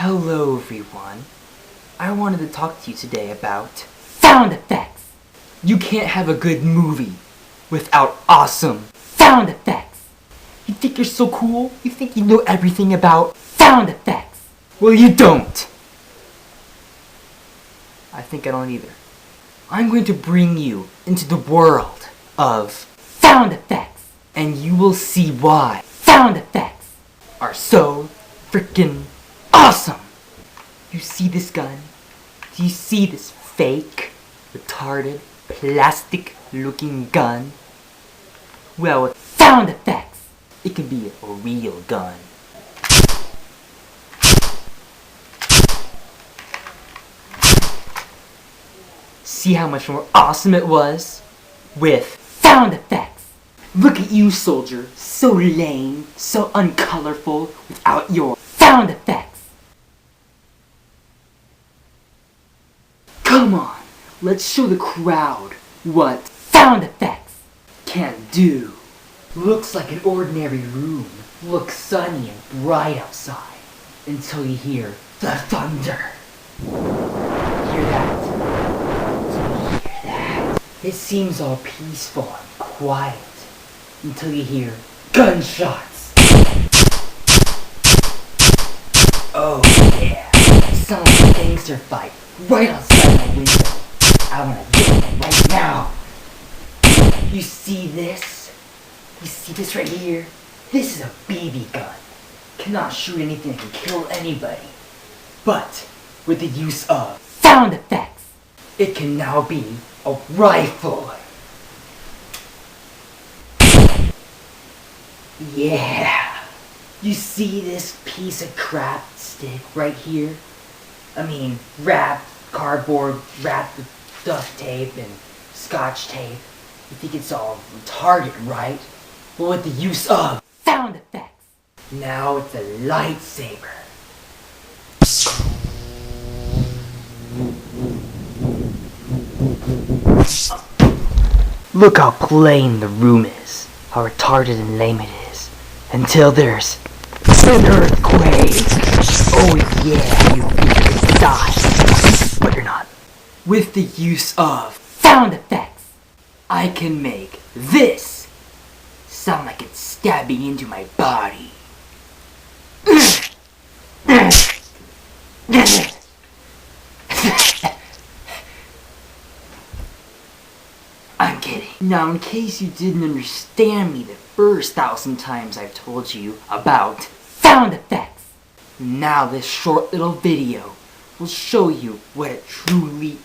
Hello everyone. I wanted to talk to you today about sound effects. You can't have a good movie without awesome sound effects. You think you're so cool? You think you know everything about sound effects? Well, you don't. I think I don't either. I'm going to bring you into the world of sound effects, and you will see why sound effects are so freaking awesome. You see this gun? Do you see this fake, retarded, plastic looking gun? Well, with sound effects, it can be a real gun. See how much more awesome it was with sound effects. Look at you, soldier, so lame, so uncolorful without your sound effects. Come on, let's show the crowd what sound effects can do. Looks like an ordinary room. Looks sunny and bright outside until you hear the thunder. Hear that? It seems all peaceful and quiet until you hear gunshots. Oh yeah, it sounds like a gangster fight right outside my window. I wanna get it right now. You see this? You see this right here? This is a BB gun. Cannot shoot anything that can kill anybody. But with the use of sound effects, it can now be a rifle. Yeah. You see this piece of crap stick right here? I mean, wrapped, cardboard, wrapped with duct tape and scotch tape. You think it's all retarded, right? Well, with the use of sound effects, now it's a lightsaber. Look how plain the room is, how retarded and lame it is, until there's an earthquake. Oh yeah, you think you're gonna die, but you're not. With the use of sound effects, I can make this sound like it's stabbing into my body. I'm kidding. Now, in case you didn't understand me the first 1,000 times I've told you about sound effects, now this short little video will show you what it truly